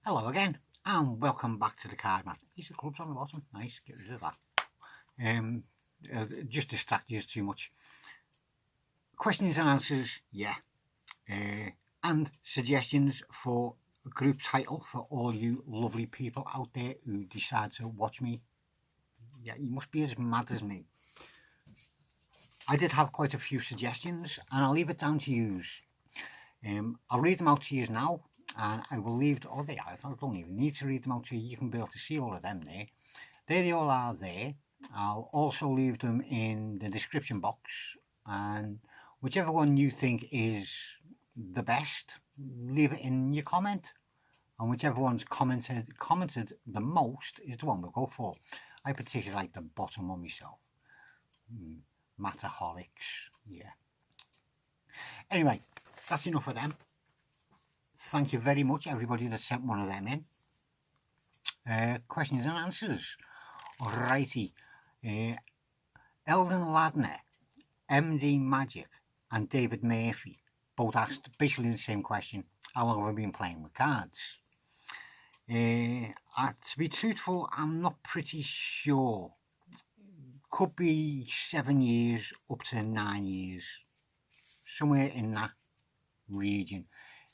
Hello again, and welcome back to the card mat. These are clubs on the bottom. Nice, get rid of that. Just distract you too much. Questions and answers, yeah. And suggestions for a group title for all you lovely people out there who decide to watch me. Yeah, you must be as mad as me. I did have quite a few suggestions, and I'll leave it down to yous. I'll read them out to you now. And I will leave it all there. I don't even need to read them out to you. You can be able to see all of them there. There they all are there. I'll also leave them in the description box. And whichever one you think is the best, leave it in your comment. And whichever one's commented the most is the one we'll go for. I particularly like the bottom one myself. Mataholics, yeah. Anyway, that's enough of them. Thank you very much, everybody that sent one of them in. Questions and answers. Alrighty. Eldon Ladner, MD Magic, and David Murphy both asked basically the same question. How long have I been playing with cards? To be truthful, I'm not pretty sure. Could be 7 years up to 9 years. Somewhere in that region.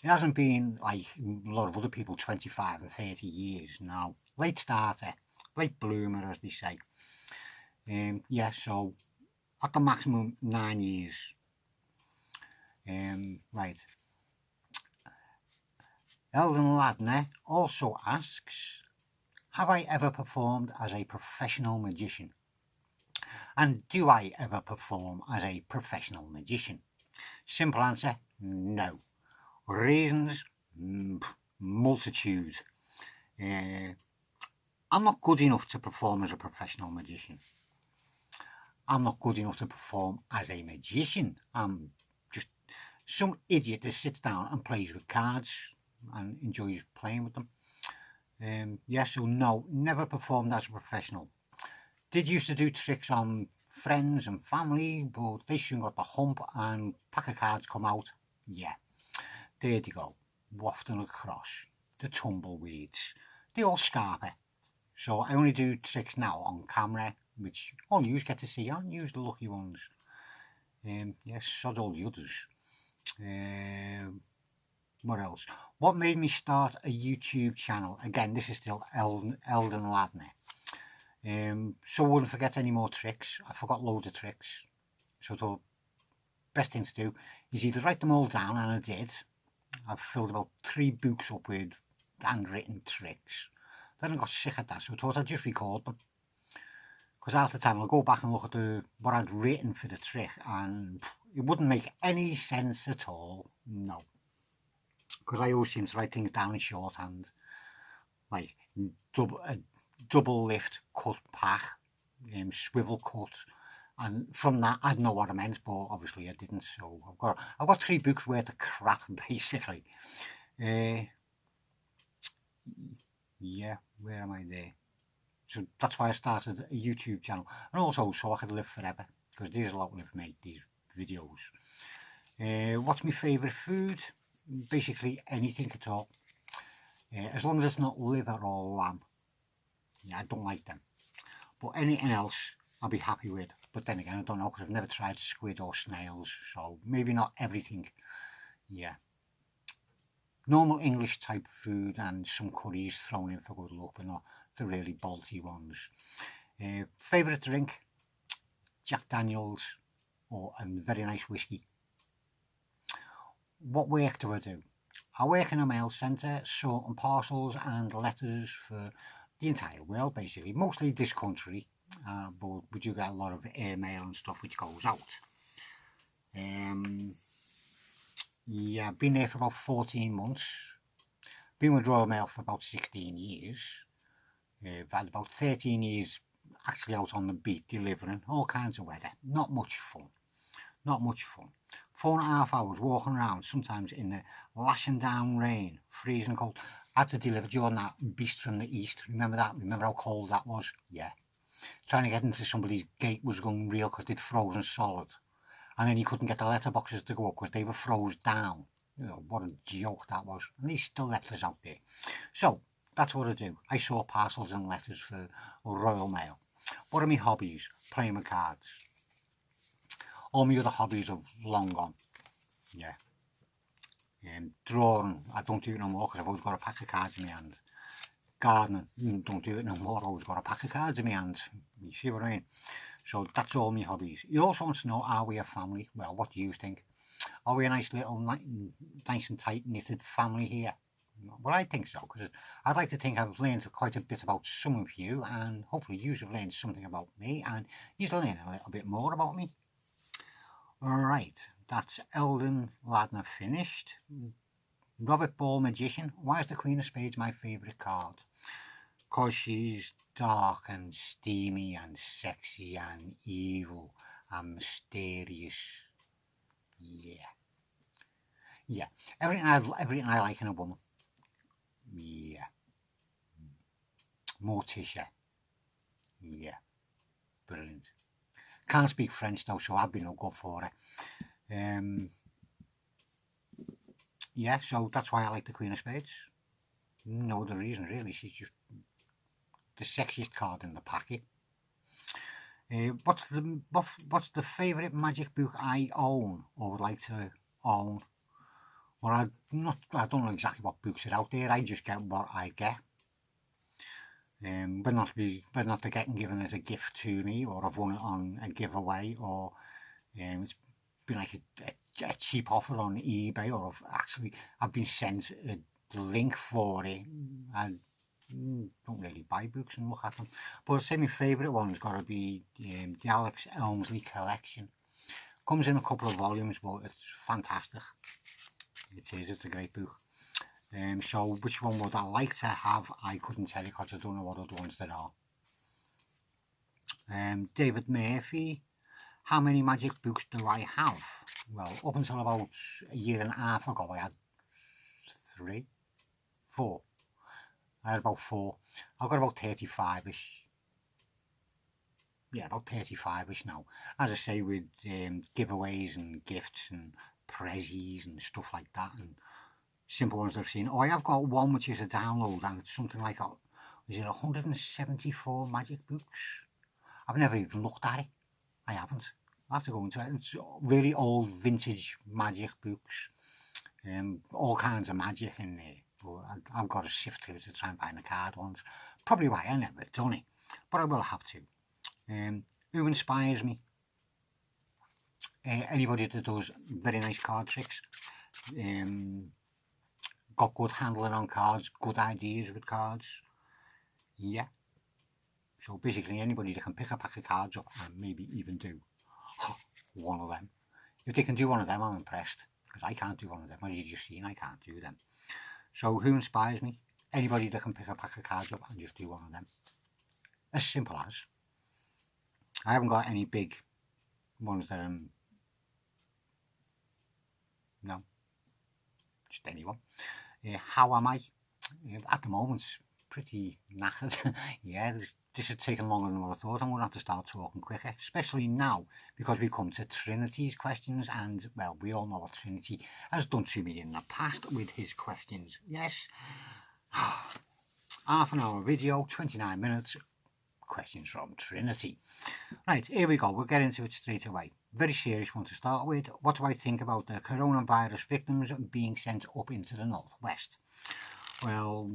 It hasn't been like a lot of other people, 25 and 30 years now. Late starter, late bloomer, as they say. Yeah, so at the maximum 9 years. Right. Eldon Ladner also asks, have I ever performed as a professional magician? And do I ever perform as a professional magician? Simple answer, no. Reasons, multitude. I'm not good enough to perform as a professional magician. I'm not good enough to perform as a magician. I'm just some idiot that sits down and plays with cards and enjoys playing with them. Yeah, so no, never performed as a professional. Did used to do tricks on friends and family, but they soon got the hump and pack of cards come out. Yeah. There they go, wafting across, the tumbleweeds, they all scarper. So I only do tricks now on camera, which all you get to see, aren't you, the lucky ones. Yes, sod all the others. What else? What made me start a YouTube channel? Again, this is still Eldon Ladner. So I wouldn't forget any more tricks. I forgot loads of tricks. So I thought, best thing to do is either write them all down, and I did. I've filled about 3 books up with handwritten tricks. Then I got sick of that, so I thought I'd just record them. Because half the time I'll go back and look at what I'd written for the trick, and it wouldn't make any sense at all. No. Because I always seem to write things down in shorthand. Like double lift cut pack, swivel cut. And from that, I'd know what I meant, but obviously I didn't. So I've got 3 books worth of crap, basically. Yeah, where am I there? So that's why I started a YouTube channel, and also so I could live forever, because there's a lot of me, these videos. What's my favourite food? Basically anything at all. As long as it's not liver or lamb. Yeah, I don't like them. But anything else, I'll be happy with. But then again, I don't know, because I've never tried squid or snails, so maybe not everything. Yeah. Normal English type food and some curries thrown in for good luck, but not the really bolty ones. Favourite drink? Jack Daniels or a very nice whiskey. What work do I do? I work in a mail centre, sorting parcels and letters for the entire world, basically. Mostly this country. But we do get a lot of airmail and stuff which goes out. Yeah, I've been there for about 14 months. Been with Royal Mail for about 16 years. I've had about 13 years actually out on the beat delivering all kinds of weather. Not much fun. Not much fun. 4.5 hours walking around, sometimes in the lashing down rain, freezing cold. I had to deliver during that beast from the east. Remember that? Remember how cold that was? Yeah. Trying to get into somebody's gate was going real because they'd frozen solid. And then you couldn't get the letterboxes to go up because they were froze down. You know, what a joke that was. And he still left us out there. So, that's what I do. I sort parcels and letters for Royal Mail. What are my hobbies? Playing with cards. All my other hobbies have long gone. Yeah. Drawing, I don't do it no more because I've always got a pack of cards in my hand. Gardening, don't do it no more, I've always got a pack of cards in my hand. You see what I mean? So that's all my hobbies. He also wants to know, are we a family? Well, what do you think? Are we a nice little, nice and tight knitted family here? Well, I think so, because I'd like to think I've learned quite a bit about some of you, and hopefully you have learned something about me, and you've learned a little bit more about me. Alright, that's Eldon Ladner finished. Robert Ball Magician. Why is the Queen of Spades my favourite card? Because she's dark and steamy and sexy and evil and mysterious. Yeah. Everything I like in a woman. Yeah. Morticia. Yeah. Brilliant. Can't speak French though, so I'd be no good for it. Yeah, so that's why I like the Queen of Spades. No other reason really. She's just the sexiest card in the packet. What's the favourite magic book I own or would like to own? Well, I don't know exactly what books are out there. I just get what I get. But not to getting given as a gift to me, or I've won it on a giveaway, or it's been like a cheap offer on eBay, or I've been sent a link for it. I don't really buy books and look at them, but I'd say my favourite one's got to be the Alex Elmsley collection. Comes in a couple of volumes, but it's fantastic. It's a great book. So which one would I like to have? I couldn't tell you because I don't know what other ones there are. David Murphy. How many magic books do I have? Well, up until about a year and a half ago, I had 4. I had about 4. I've got about 35-ish. Yeah, about 35-ish now. As I say, with giveaways and gifts and prezzies and stuff like that, and simple ones I've seen. Oh, I have got one which is a download, and it's something like, is it 174 magic books? I've never even looked at it. I haven't. I'll have to go into it. It's really old vintage magic books. All kinds of magic in there. But I've got to sift through to try and find the card ones. Probably why I never done it. But I will have to. Who inspires me? Anybody that does very nice card tricks. Got good handling on cards. Good ideas with cards. Yeah. So basically anybody that can pick a pack of cards up and maybe even do one of them. If they can do one of them, I'm impressed. Because I can't do one of them. As you've just seen, I can't do them. So who inspires me? Anybody that can pick a pack of cards up and just do one of them. As simple as. I haven't got any big ones that I'm... No. Just anyone. How am I? At the moment, pretty knackered. Yeah, this is taking longer than what I thought. I'm going to have to start talking quicker, especially now, because we come to Trinity's questions, and, well, we all know what Trinity has done to me in the past with his questions. Yes. Half an hour video, 29 minutes, questions from Trinity. Right, here we go. We'll get into it straight away. Very serious one to start with. What do I think about the coronavirus victims being sent up into the northwest? Well,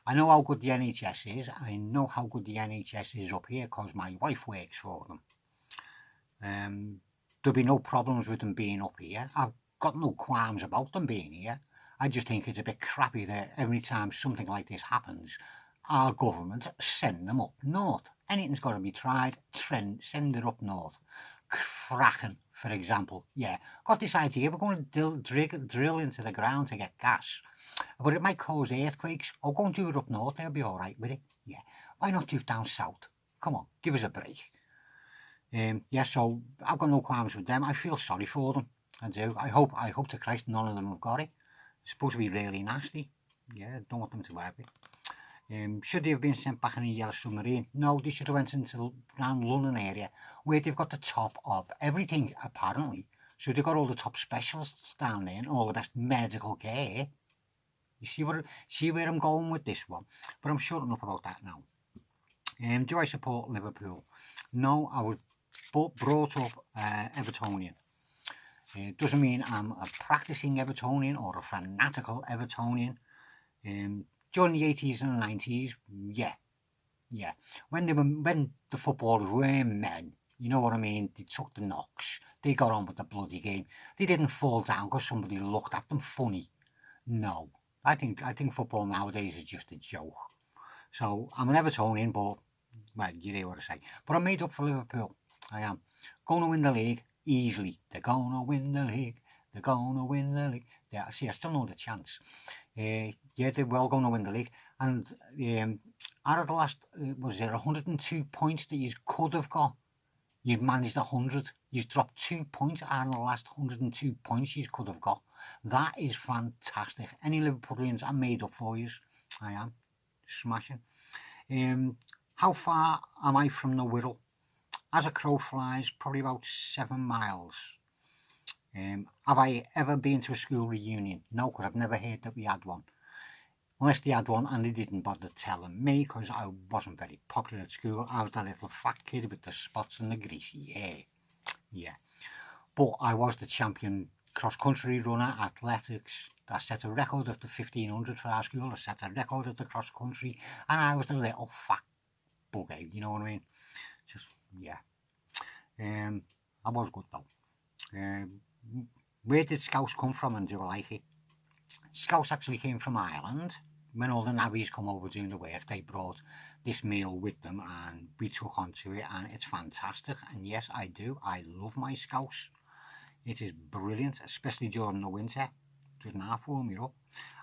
I know how good the NHS is. I know how good the NHS is up here because my wife works for them. There'll be no problems with them being up here. I've got no qualms about them being here. I just think it's a bit crappy that every time something like this happens, our government send them up north. Anything's got to be tried, send it up north. Fracking, for example. Yeah, got this idea, we're going to drill into the ground to get gas. But it might cause earthquakes. Oh, go and do it up north, they'll be alright with it. Yeah, why not do it down south? Come on, give us a break. Yeah, so I've got no qualms with them. I feel sorry for them. I do. I hope to Christ none of them have got it. It's supposed to be really nasty. Yeah, don't want them to have it. Should they have been sent back in a yellow submarine? No, they should have went into the London area where they've got the top of everything, apparently. So they've got all the top specialists down there and all the best medical care. You see where I'm going with this one? But I'm shutting up about that now. Do I support Liverpool? No, I was brought up Evertonian. It doesn't mean I'm a practicing Evertonian or a fanatical Evertonian. During the 80s and the 90s, yeah. When the footballers were men, you know what I mean? They took the knocks. They got on with the bloody game. They didn't fall down because somebody looked at them funny. No, I think football nowadays is just a joke. So I'm an Evertonian, but well, you hear what I say. But I'm made up for Liverpool. I am. Going to win the league easily. They're going to win the league. They're going to win the league. Yeah, see, I still know the chance. Yeah, they're well going to win the league. And out of the last, was there 102 points that you could have got? You've managed 100. You've dropped 2 points out of the last 102 points you could have got. That is fantastic. Any Liverpoolians, I'm made up for you. I am. Smashing. How far am I from the Wirral? As a crow flies, probably about 7 miles. Have I ever been to a school reunion? No, because I've never heard that we had one. Unless they had one and they didn't bother telling me, because I wasn't very popular at school. I was that little fat kid with the spots and the grease. Yeah. But I was the champion cross-country runner, athletics. I set a record of the 1500 for our school. I set a record of the cross-country. And I was the little fat bugger, you know what I mean? Just, yeah. I was good though. Where did Scouts come from and do I like it? Scouts actually came from Ireland. When all the navvies come over doing the work, they brought this meal with them and we took onto it, and it's fantastic. And yes, I do. I love my Scouts. It is brilliant, especially during the winter. It doesn't half warm you up.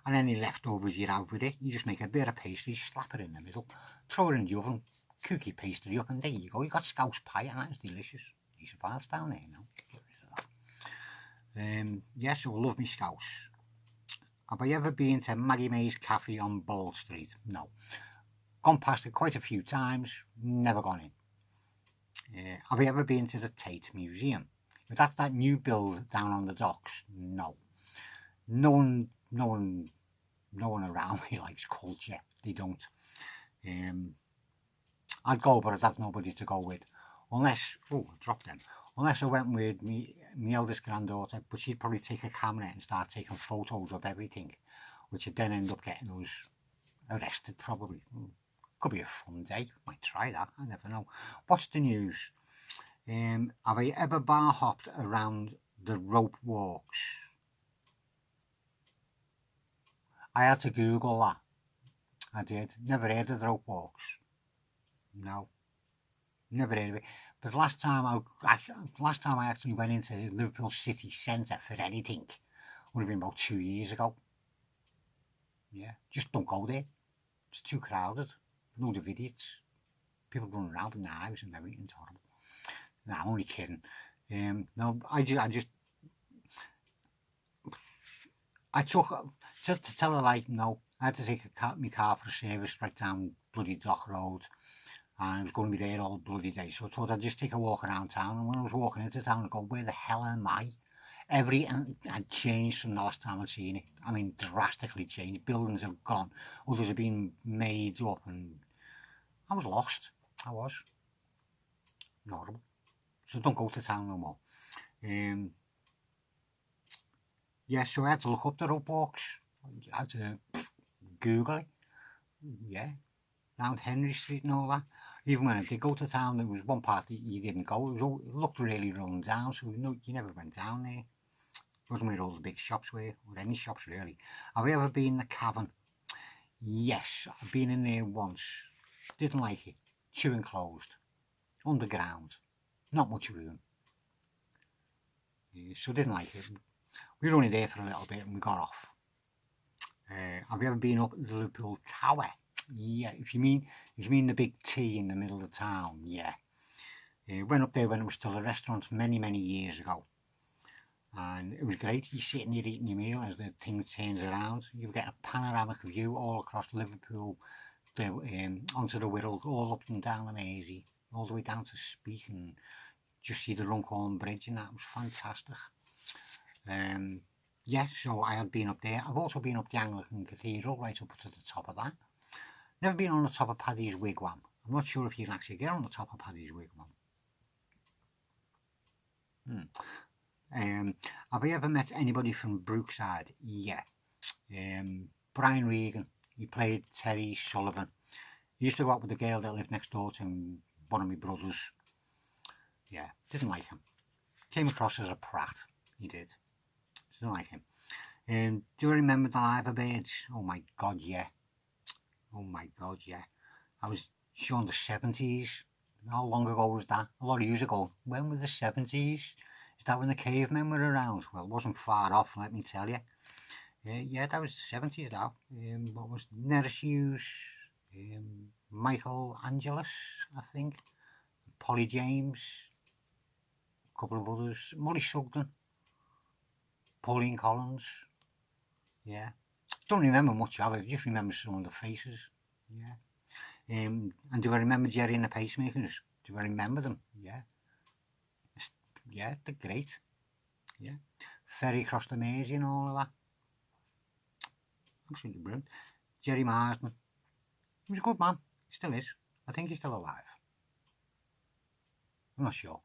And any leftovers you have with it, you just make a bit of pastry, slap it in the middle, throw it in the oven, cook your pastry up, and there you go. You got Scouts pie, and that's delicious. These are files down there now. Get rid of that. Yes, I love me Scouts. Have I ever been to Maggie May's Cafe on Bald Street? No. Gone past it quite a few times, never gone in. Have I ever been to the Tate Museum? If that's that new build down on the docks, no. No one around me likes culture. They don't. I'd go, but I'd have nobody to go with. Unless, I dropped them. Unless I went with my eldest granddaughter, but she'd probably take a camera and start taking photos of everything, which would then end up getting us arrested probably. Could be a fun day. Might try that. I never know. What's the news? Have I ever bar hopped around the rope walks? I had to Google that. I did. Never heard of the rope walks. No. Never heard of it. But last time I actually went into Liverpool city centre for anything would have been about 2 years ago. Yeah, just don't go there. It's too crowded. Loads of idiots. People running around with knives and everything. It's horrible. No, I'm only kidding. No, I took, to tell a lie, no, I had to take my car for a service right down bloody Dock Road. And I was going to be there all bloody day, so I thought I'd just take a walk around town. And when I was walking into town, I go, where the hell am I? Everything had changed from the last time I'd seen it. I mean, drastically changed. Buildings have gone, others have been made up, and I was lost. I was. Horrible. So don't go to town no more. Yeah, so I had to look up the rope walks. I had to Google it. Yeah, around Henry Street and all that. Even when I did go to town, there was one part that you didn't go. It looked really run down, so you never went down there. It wasn't where all the big shops were, or any shops really. Have I ever been in the cavern? Yes, I've been in there once. Didn't like it. Too enclosed. Underground. Not much room. So didn't like it. We were only there for a little bit and we got off. Have you ever been up at the Liverpool Tower? Yeah, if you mean the big T in the middle of town, yeah. Went up there when it was still a restaurant many years ago. And it was great. You're sitting there eating your meal as the thing turns around. You get a panoramic view all across Liverpool, onto the Wirral, all up and down the Mersey, all the way down to Speke, and just see the Runcorn Bridge, and that was fantastic. Yeah, so I had been up there. I've also been up the Anglican Cathedral, right up to the top of that. Never been on the top of Paddy's Wigwam. I'm not sure if you can actually get on the top of Paddy's Wigwam. Have I ever met anybody from Brookside? Yeah. Brian Regan, he played Terry Sullivan. He used to go out with the girl that lived next door to one of my brothers. Yeah, didn't like him. Came across as a prat, he did. Didn't like him. Do you remember the Liver Birds? Oh my god, yeah. Oh my god, yeah. I was showing the 70s. How long ago was that? A lot of years ago. When were the 70s? Is that when the cavemen were around? Well, it wasn't far off, let me tell you. Yeah, that was the 70s now. What was Neris Hughes? Michael Angelus, I think. Polly James. A couple of others. Molly Sugden. Pauline Collins. Yeah. Don't remember much of it, just remember some of the faces. Yeah. And do I remember Jerry and the Pacemakers? Do I remember them? Yeah. Yeah, they're great. Yeah. Ferry across the Mersey and all of that. Absolutely brilliant. Jerry Marsden. He was a good man. He still is. I think he's still alive. I'm not sure.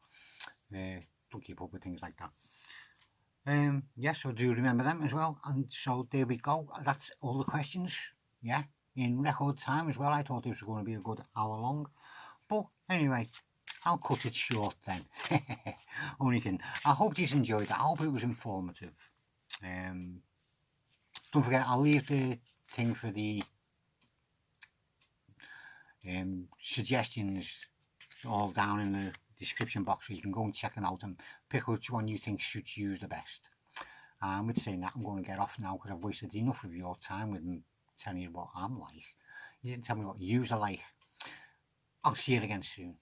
Don't keep up with things like that. Yeah, so do you remember them as well? And so there we go. That's all the questions. Yeah, in record time as well. I thought this was going to be a good hour long. But anyway, I'll cut it short then. Only kidding. I hope you enjoyed it. I hope it was informative. Don't forget, I'll leave the thing for the suggestions all down in the description box, so you can go and check them out and pick which one you think suits you the best. With saying that, I'm going to get off now because I've wasted enough of your time with me telling you what I'm like. You didn't tell me what you're like. I'll see you again soon.